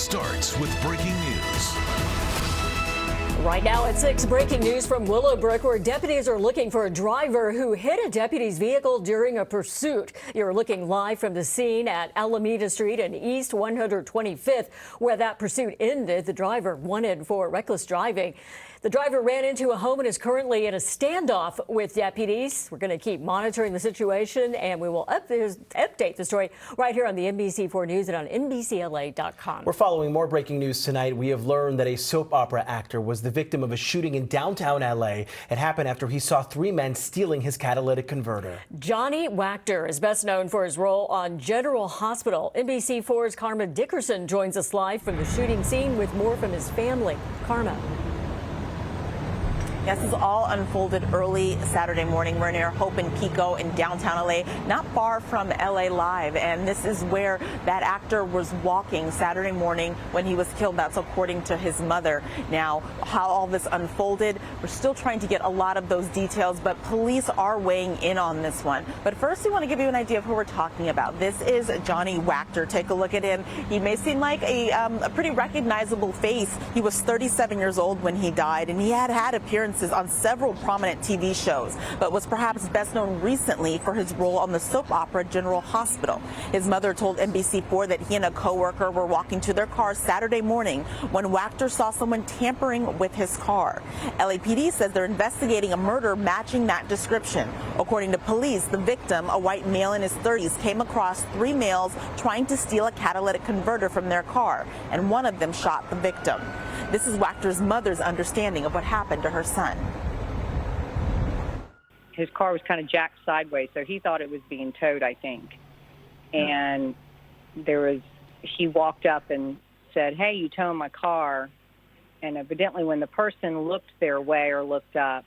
starts with breaking news. Right now at 6, breaking news from Willowbrook, where deputies are looking for a driver who hit a deputy's vehicle during a pursuit. You're looking live from the scene at Alameda Street and East 125th, where that pursuit ended. The driver wanted for reckless driving. The driver ran into a home and is currently in a standoff with deputies. We're going to keep monitoring the situation, and we will update the story right here on the NBC4 News and on NBCLA.com. We're following more breaking news tonight. We have learned that a soap opera actor was the victim of a shooting in downtown LA. It happened after he saw 3 men stealing his catalytic converter. Johnny Wachter is best known for his role on General Hospital. NBC4's Karma Dickerson joins us live from the shooting scene with more from his family. Karma. Yes, this is all unfolded early Saturday morning. We're near Hope and Pico in downtown LA, not far from LA Live. And this is where that actor was walking Saturday morning when he was killed. That's according to his mother. Now, how all this unfolded, we're still trying to get a lot of those details, but police are weighing in on this one. But first, we want to give you an idea of who we're talking about. This is Johnny Wachter. Take a look at him. He may seem like a pretty recognizable face. He was 37 years old when he died, and he had appearances on several prominent TV shows, but was perhaps best known recently for his role on the soap opera General Hospital. His mother told NBC4 that he and a coworker were walking to their car Saturday morning when Wachter saw someone tampering with his car. LAPD says they're investigating a murder matching that description. According to police, the victim, a white male in his 30s, came across 3 males trying to steal a catalytic converter from their car, and one of them shot the victim. This is Wachter's mother's understanding of what happened to her son. His car was kind of jacked sideways, so he thought it was being towed, I think. And he walked up and said, "Hey, you towing my car?" And evidently when the person looked their way or looked up,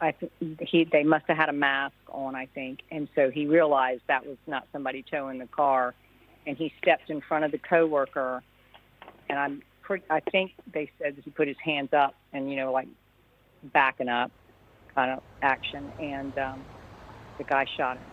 they must have had a mask on, I think. And so he realized that was not somebody towing the car. And he stepped in front of the coworker. And I think they said that he put his hands up and, like backing up kind of action. And the guy shot him.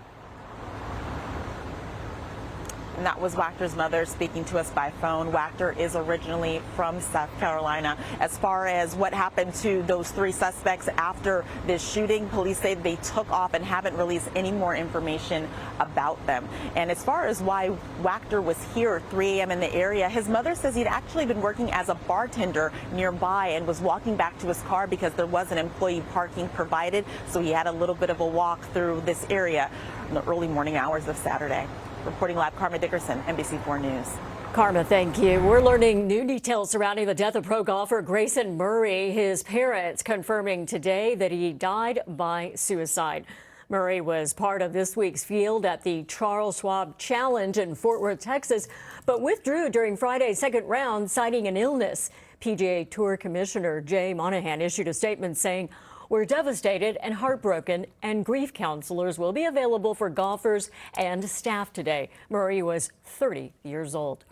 And that was Wachter's mother speaking to us by phone. Wachter is originally from South Carolina. As far as what happened to those 3 suspects after this shooting, police say they took off and haven't released any more information about them. And as far as why Wachter was here at 3 a.m. in the area, his mother says he'd actually been working as a bartender nearby and was walking back to his car because there wasn't employee parking provided. So he had a little bit of a walk through this area in the early morning hours of Saturday. Reporting live, Karma Dickerson, NBC4 News. Karma, thank you. We're learning new details surrounding the death of pro golfer Grayson Murray. His parents confirming today that he died by suicide. Murray was part of this week's field at the Charles Schwab Challenge in Fort Worth, Texas, but withdrew during Friday's second round, citing an illness. PGA Tour Commissioner Jay Monahan issued a statement saying, "We're devastated and heartbroken, and grief counselors will be available for golfers and staff today." Murray was 30 years old.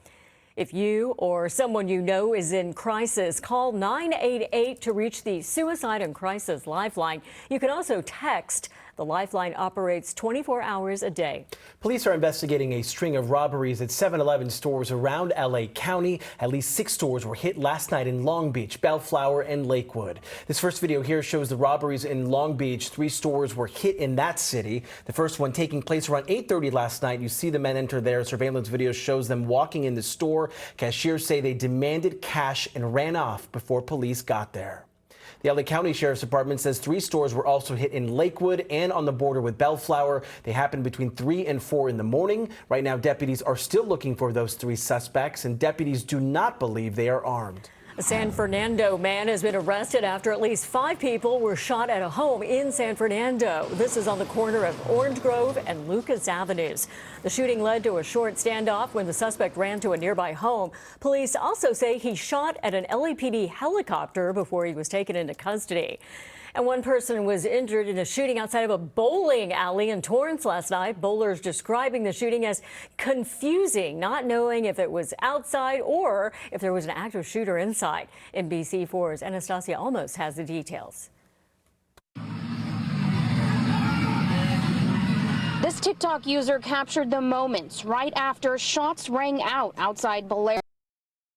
If you or someone you know is in crisis, call 988 to reach the Suicide and Crisis Lifeline. You can also text. The Lifeline operates 24 hours a day. Police are investigating a string of robberies at 7-Eleven stores around LA County. At least 6 stores were hit last night in Long Beach, Bellflower, and Lakewood. This first video here shows the robberies in Long Beach. 3 stores were hit in that city. The first one taking place around 8:30 last night. You see the men enter there. Surveillance video shows them walking in the store. Cashiers say they demanded cash and ran off before police got there. The LA County Sheriff's Department says 3 stores were also hit in Lakewood and on the border with Bellflower. They happened between 3 and 4 in the morning. Right now, deputies are still looking for those 3 suspects, and deputies do not believe they are armed. A San Fernando man has been arrested after at least 5 people were shot at a home in San Fernando. This is on the corner of Orange Grove and Lucas Avenues. The shooting led to a short standoff when the suspect ran to a nearby home. Police also say he shot at an LAPD helicopter before he was taken into custody. And one person was injured in a shooting outside of a bowling alley in Torrance last night. Bowlers describing the shooting as confusing, not knowing if it was outside or if there was an active shooter inside. NBC4's Anastasia Almost has the details. This This TikTok user captured the moments right after shots rang out outside Blair.